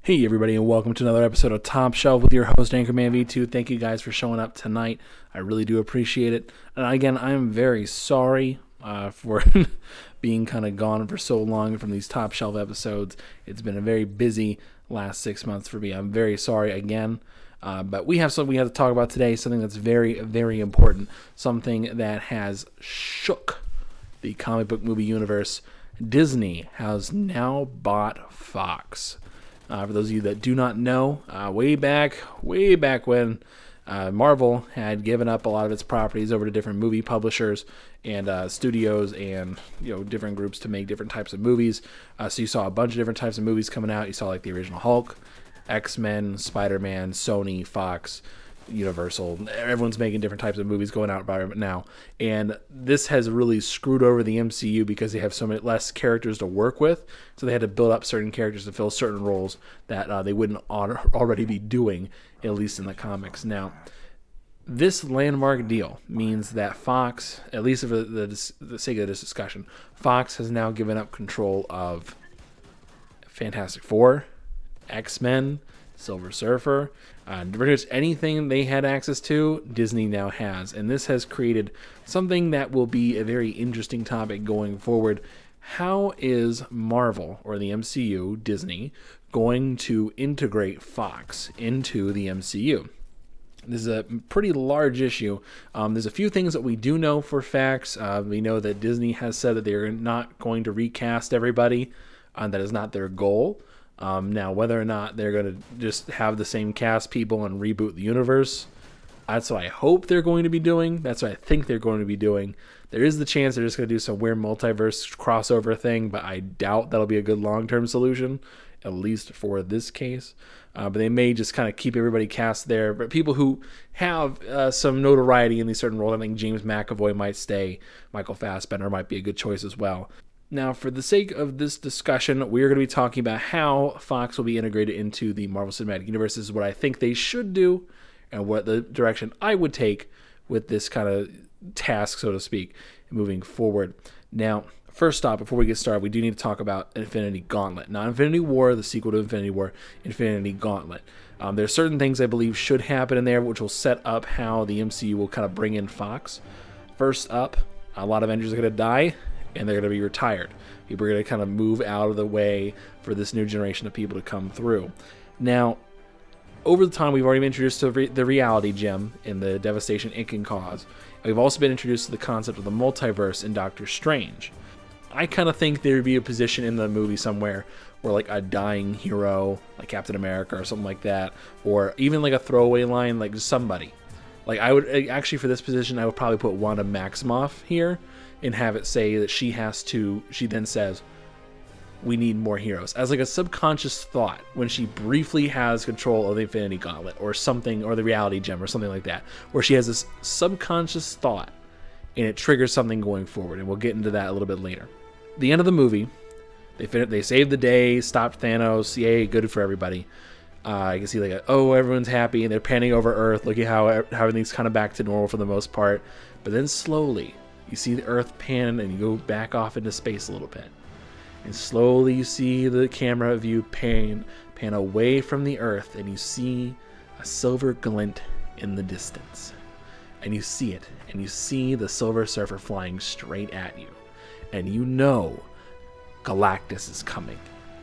Hey everybody, and welcome to another episode of Top Shelf with your host Anchorman V2. Thank you guys for showing up tonight. I really do appreciate it. And again, I am very sorry for being kind of gone for so long from these Top Shelf episodes. It's been a very busy last 6 months for me. I'm very sorry again. But we have something we have to talk about today, something that's very, very important, something that has shook the comic book movie universe. Disney has now bought Fox. For those of you that do not know, way back when Marvel had given up a lot of its properties over to different movie publishers and studios and different groups to make different types of movies. So you saw a bunch of different types of movies coming out. You saw like the original Hulk, X-Men, Spider-Man, Sony, Fox, Universal. Everyone's making different types of movies going out right now, and this has really screwed over the MCU because they have so many less characters to work with, so they had to build up certain characters to fill certain roles that they wouldn't already be doing, at least in the comics. Now, this landmark deal means that Fox, at least for the sake of this discussion, Fox has now given up control of Fantastic Four, X-Men, Silver Surfer, pretty much anything they had access to, Disney now has. And this has created something that will be a very interesting topic going forward. How is Marvel, or the MCU, Disney, going to integrate Fox into the MCU? This is a pretty large issue. There's a few things that we do know for facts. We know that Disney has said that they're not going to recast everybody. That is not their goal. Now, whether or not they're going to just have the same cast people and reboot the universe, that's what I hope they're going to be doing. That's what I think they're going to be doing. There is the chance they're just going to do some weird multiverse crossover thing, but I doubt that'll be a good long-term solution, at least for this case. But they may just kind of keep everybody cast there. But people who have some notoriety in these certain roles, I think James McAvoy might stay. Michael Fassbender might be a good choice as well. Now, for the sake of this discussion, we're going to be talking about how Fox will be integrated into the Marvel Cinematic Universe. This is what I think they should do and what the direction I would take with this kind of task, so to speak, moving forward. Now, first off, before we get started, we do need to talk about Infinity Gauntlet. Not Infinity War, the sequel to Infinity War, Infinity Gauntlet. There's certain things I believe should happen in there which will set up how the MCU will kind of bring in Fox. First up, a lot of Avengers are going to die, and they're going to be retired. People are going to kind of move out of the way for this new generation of people to come through. Now, over the time, we've already been introduced to the reality gem in the devastation it can cause. We've also been introduced to the concept of the multiverse in Doctor Strange. I kind of think there would be a position in the movie somewhere where like a dying hero, like Captain America or something like that, or even like a throwaway line, like just somebody. Like I would actually, for this position, I would probably put Wanda Maximoff here and have it say that she then says, we need more heroes, as like a subconscious thought when she briefly has control of the Infinity Gauntlet or something, or the reality gem or something like that, where she has this subconscious thought and it triggers something going forward, and we'll get into that a little bit later. The end of the movie, they saved the day, stopped Thanos, yay, good for everybody. You can see like, everyone's happy, and they're panning over Earth. Look at how everything's kind of back to normal for the most part. But then slowly, you see the Earth pan, and you go back off into space a little bit. And slowly you see the camera view pan away from the Earth, and you see a silver glint in the distance. And you see it, and you see the Silver Surfer flying straight at you. And you know Galactus is coming.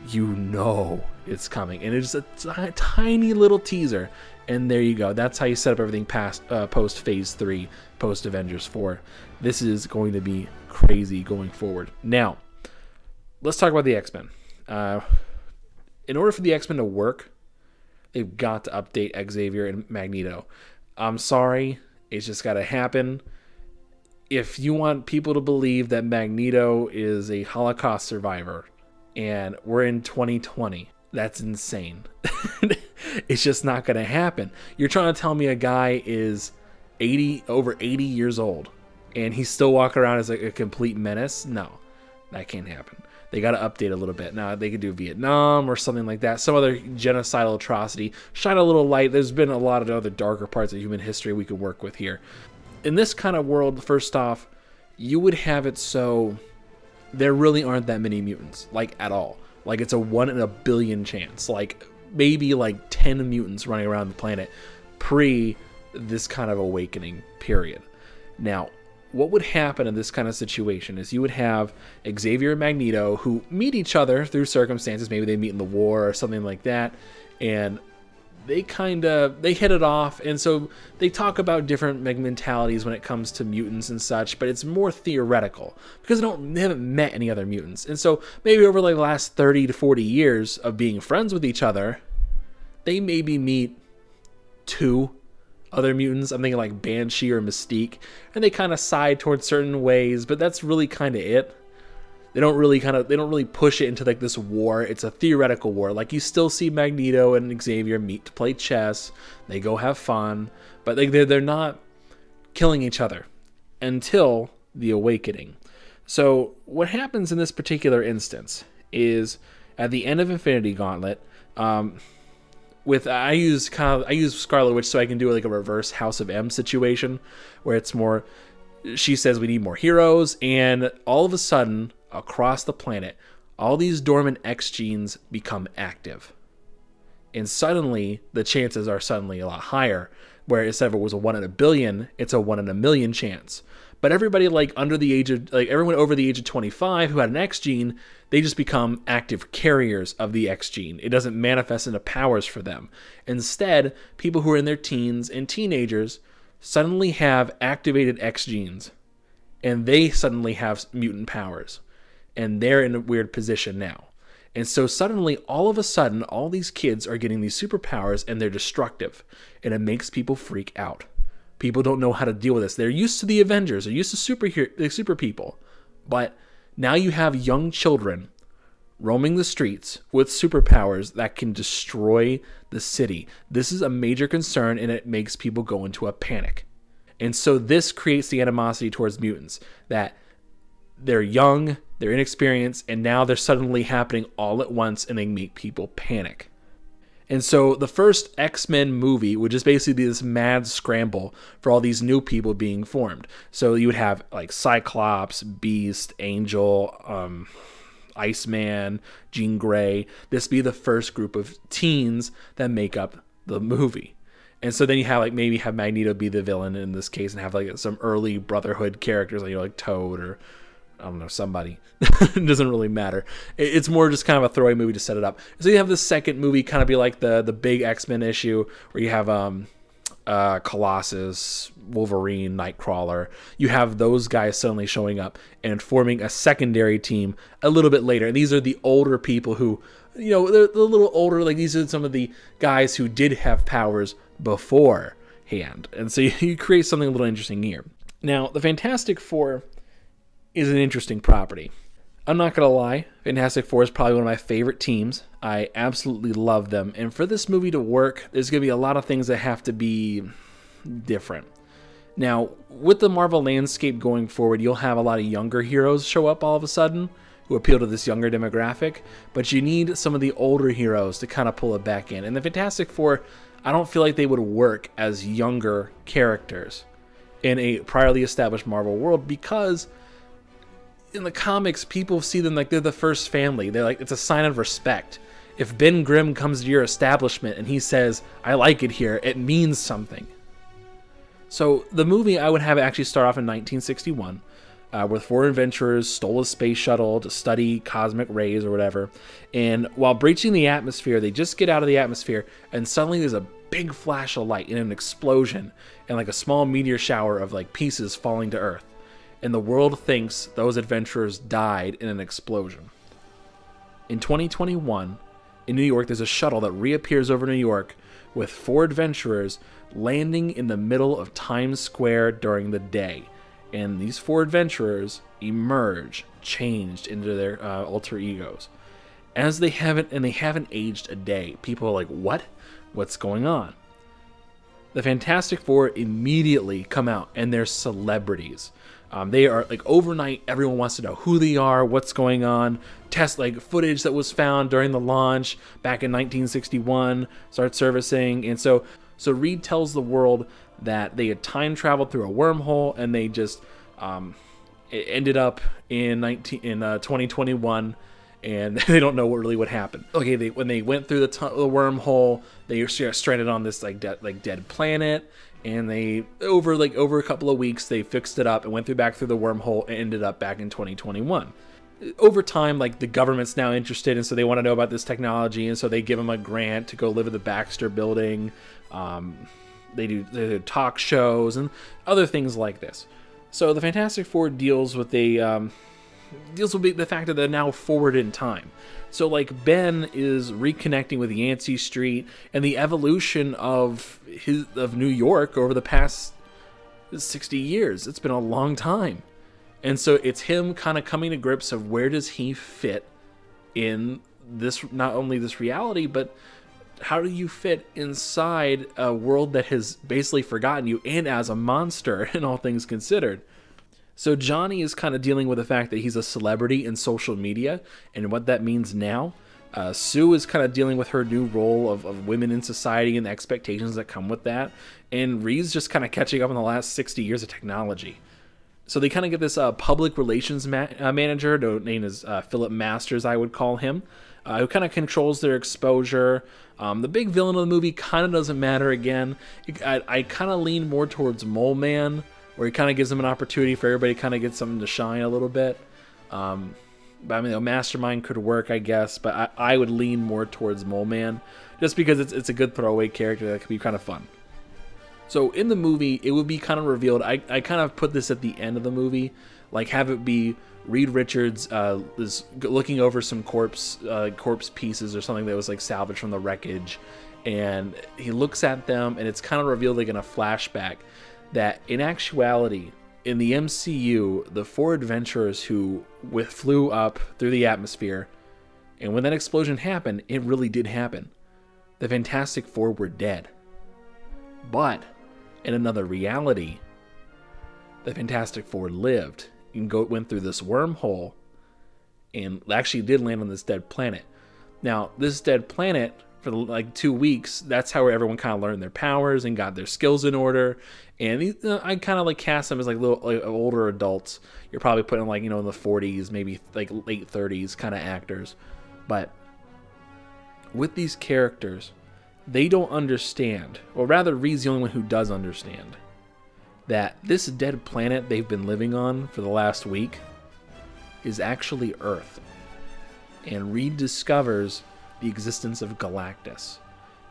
You know it's coming. And it's a tiny little teaser. And there you go. That's how you set up everything post Phase 3, post Avengers 4. This is going to be crazy going forward. Now, let's talk about the X-Men. In order for the X-Men to work, they've got to update Xavier and Magneto. I'm sorry. It's just got to happen. If you want people to believe that Magneto is a Holocaust survivor and we're in 2020, that's insane. It's just not going to happen. You're trying to tell me a guy is over 80 years old and he's still walking around as a complete menace? No, that can't happen. They got to update a little bit. Now, they could do Vietnam or something like that. Some other genocidal atrocity. Shine a little light. There's been a lot of other darker parts of human history we could work with here. In this kind of world, first off, you would have it so there really aren't that many mutants, like at all. Like it's a 1 in a billion chance. Like maybe like 10 mutants running around the planet pre this kind of awakening period. Now, what would happen in this kind of situation is you would have Xavier and Magneto who meet each other through circumstances. Maybe they meet in the war or something like that, and they hit it off, and so they talk about different mentalities when it comes to mutants and such, but it's more theoretical because they haven't met any other mutants. And so maybe over like the last 30 to 40 years of being friends with each other, they maybe meet 2 other mutants. I'm thinking like Banshee or Mystique, and they kind of side towards certain ways, but that's really kind of it. They don't really push it into like this war. It's a theoretical war. Like, you still see Magneto and Xavier meet to play chess. They go have fun, but they're not killing each other until the awakening. So what happens in this particular instance is at the end of Infinity Gauntlet, I use Scarlet Witch so I can do like a reverse House of M situation where it's more, she says we need more heroes, and all of a sudden across the planet all these dormant X genes become active, and suddenly the chances are suddenly a lot higher, where instead of it was a 1 in a billion, it's a 1 in a million chance. But everybody like everyone over the age of 25 who had an X gene, they just become active carriers of the X gene. It doesn't manifest into powers for them. Instead, people who are in their teens and teenagers suddenly have activated X genes, and they suddenly have mutant powers, and they're in a weird position now. And so suddenly, all of a sudden, all these kids are getting these superpowers, and they're destructive, and it makes people freak out. People don't know how to deal with this. They're used to the Avengers. They're used to super people. But now you have young children roaming the streets with superpowers that can destroy the city. This is a major concern, and it makes people go into a panic. And so this creates the animosity towards mutants, that they're young, they're inexperienced, and now they're suddenly happening all at once, and they make people panic. And so the first X-Men movie would just basically be this mad scramble for all these new people being formed. So you would have like Cyclops, Beast, Angel, Iceman, Jean Grey. This be the first group of teens that make up the movie. And so then you have maybe have Magneto be the villain in this case, and have like some early Brotherhood characters, like Toad or I don't know, somebody. It doesn't really matter. It's more just kind of a throwaway movie to set it up. So you have the second movie kind of be like the big X-Men issue where you have Colossus, Wolverine, Nightcrawler. You have those guys suddenly showing up and forming a secondary team a little bit later. And these are the older people who, they're a little older. Like, these are some of the guys who did have powers beforehand. And so you create something a little interesting here. Now, the Fantastic Four is an interesting property. I'm not gonna lie, Fantastic Four is probably one of my favorite teams. I absolutely love them, and for this movie to work, there's gonna be a lot of things that have to be different. Now, with the Marvel landscape going forward, you'll have a lot of younger heroes show up all of a sudden who appeal to this younger demographic, but you need some of the older heroes to kind of pull it back in. And the Fantastic Four, I don't feel like they would work as younger characters in a priorly established Marvel world, because in the comics, people see them like they're the first family. They're like, it's a sign of respect. If Ben Grimm comes to your establishment and he says, I like it here, it means something. So the movie, I would have it actually start off in 1961, where 4 adventurers stole a space shuttle to study cosmic rays or whatever. And while breaching the atmosphere, they just get out of the atmosphere, and suddenly there's a big flash of light and an explosion, and like a small meteor shower of like pieces falling to Earth. And the world thinks those adventurers died in an explosion. In 2021, in New York, there's a shuttle that reappears over New York with 4 adventurers landing in the middle of Times Square during the day. And these 4 adventurers emerge, changed into their alter egos. As they haven't aged a day. People are like, what? What's going on? The Fantastic Four immediately come out, and they're celebrities. They are like overnight, everyone wants to know who they are, what's going on. Test like footage that was found during the launch back in 1961 starts surfacing. And so Reed tells the world that they had time traveled through a wormhole, and they just it ended up in 2021, and they don't know really what happened. Okay, when they went through the wormhole, they were stranded on this dead planet, and they over a couple of weeks they fixed it up and went back through the wormhole and ended up back in 2021. Over time, like, the government's now interested, and so they want to know about this technology, and so they give them a grant to go live at the Baxter Building. They do talk shows and other things like this. So the Fantastic Four deals with the fact that they're now forward in time. So, like, Ben is reconnecting with Yancey Street and the evolution of New York over the past 60 years. It's been a long time. And so it's him kind of coming to grips of where does he fit in this, not only this reality, but how do you fit inside a world that has basically forgotten you and as a monster, in all things considered. So Johnny is kind of dealing with the fact that he's a celebrity in social media and what that means now. Sue is kind of dealing with her new role of women in society and the expectations that come with that. And Reed's just kind of catching up on the last 60 years of technology. So they kind of get this public relations manager, named as Philip Masters, I would call him, who kind of controls their exposure. The big villain of the movie kind of doesn't matter again. I kind of lean more towards Mole Man, where he kind of gives them an opportunity for everybody to kind of get something to shine a little bit. But I mean, Mastermind could work, I guess, but I would lean more towards Mole Man, just because it's a good throwaway character that could be kind of fun. So in the movie, it would be kind of revealed. I kind of put this at the end of the movie, like have it be Reed Richards is looking over some corpse pieces or something that was like salvaged from the wreckage, and he looks at them, and it's kind of revealed like in a flashback that in actuality, in the MCU, the four adventurers who flew up through the atmosphere, and when that explosion happened, it really did happen. The Fantastic Four were dead. But in another reality, the Fantastic Four lived and went through this wormhole and actually did land on this dead planet. Now, this dead planet, for like 2 weeks, that's how everyone kind of learned their powers and got their skills in order. And I kind of like cast them as like little older adults. You're probably putting like, in the 40s, maybe like late 30s kind of actors. But with these characters, they don't understand, or rather Reed's the only one who does understand, that this dead planet they've been living on for the last week is actually Earth. And Reed discovers the existence of Galactus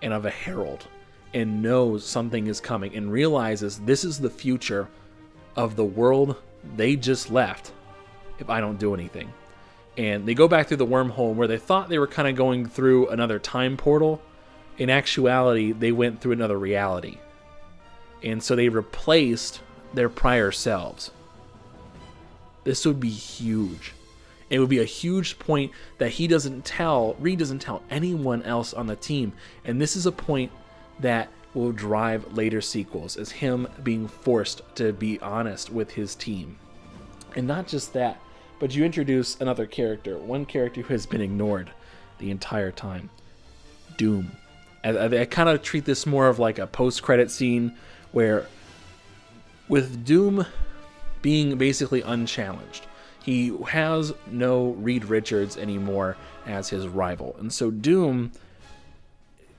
and of a Herald, and knows something is coming, and realizes this is the future of the world they just left if I don't do anything. And they go back through the wormhole where they thought they were kind of going through another time portal. In actuality, they went through another reality. And so they replaced their prior selves. This would be huge. It would be a huge point that Reed doesn't tell anyone else on the team. And this is a point that will drive later sequels, as him being forced to be honest with his team. And not just that, but you introduce another character, one character who has been ignored the entire time. Doom. I kind of treat this more of like a post-credit scene where, with Doom being basically unchallenged, he has no Reed Richards anymore as his rival. And so Doom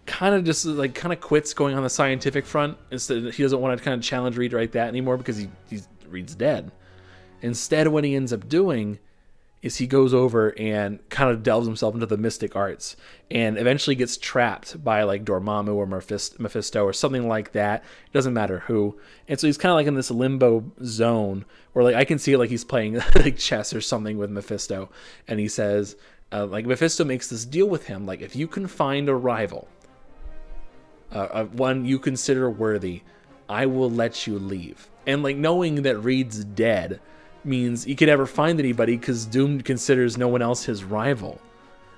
kind of quits going on the scientific front. Instead, he doesn't want to kind of challenge Reed like that anymore because Reed's dead. Instead, what he ends up doing is he goes over and kind of delves himself into the mystic arts, and eventually gets trapped by like Dormammu or Mephisto or something like that. It doesn't matter who. And so he's kind of like in this limbo zone where like I can see like he's playing like chess or something with Mephisto, and he says like Mephisto makes this deal with him, like if you can find a rival, one you consider worthy, I will let you leave. And like knowing that Reed's dead means he could never find anybody because Doom considers no one else his rival.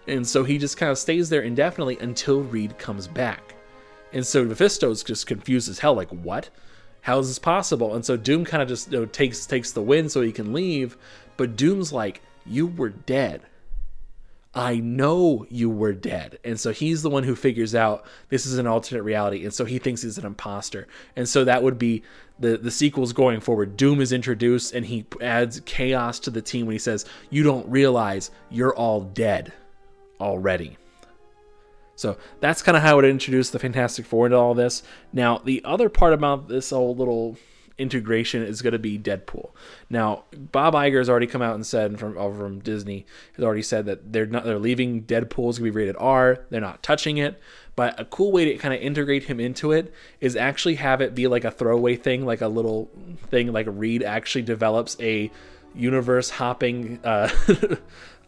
And so he just kind of stays there indefinitely until Reed comes back. And so Mephisto's just confused as hell, like, what? How is this possible? And so Doom kind of just takes the win so he can leave. But Doom's like, you were dead. I know you were dead. And so he's the one who figures out this is an alternate reality. And so he thinks he's an imposter. And so that would be the sequels going forward. Doom is introduced and he adds chaos to the team when he says, you don't realize you're all dead already. So that's kind of how it introduced the Fantastic Four into all this. Now, the other part about this whole little integration is going to be Deadpool. Now, Bob Iger has already come out and said from Disney has already said that they're leaving Deadpool. It's going to be rated R. They're not touching it. But a cool way to kind of integrate him into it is actually have it be like a throwaway thing, like a little thing, like Reed actually develops a universe hopping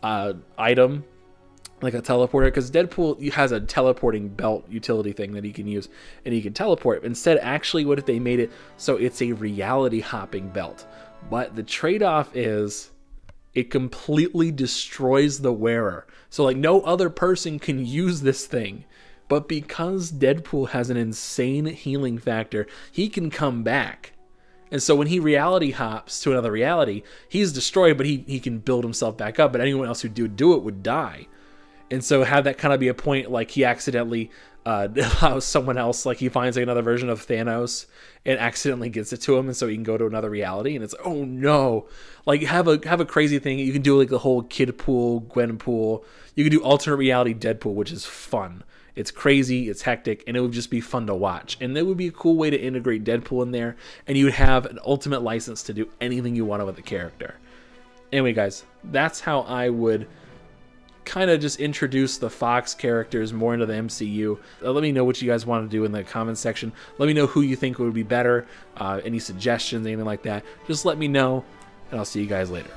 item, like a teleporter, because Deadpool has a teleporting belt utility thing that he can use, and he can teleport. Instead, actually, what if they made it so it's a reality hopping belt? But the trade-off is it completely destroys the wearer. So, like, no other person can use this thing. But because Deadpool has an insane healing factor, he can come back. And so when he reality hops to another reality, he's destroyed, but he can build himself back up. But anyone else who do it would die. And so have that kind of be a point, like he accidentally allows someone else, like he finds like another version of Thanos and accidentally gets it to him, and so he can go to another reality, and it's like, oh no. Like have a crazy thing. You can do like the whole Kid Pool, Gwen Pool. You can do alternate reality Deadpool, which is fun. It's crazy, it's hectic, and it would just be fun to watch. And it would be a cool way to integrate Deadpool in there, and you would have an ultimate license to do anything you want with the character. Anyway, guys, that's how I would kind of just introduce the Fox characters more into the MCU. Let me know what you guys want to do in the comments section. Let me know who you think would be better, any suggestions, anything like that. Just let me know, and I'll see you guys later.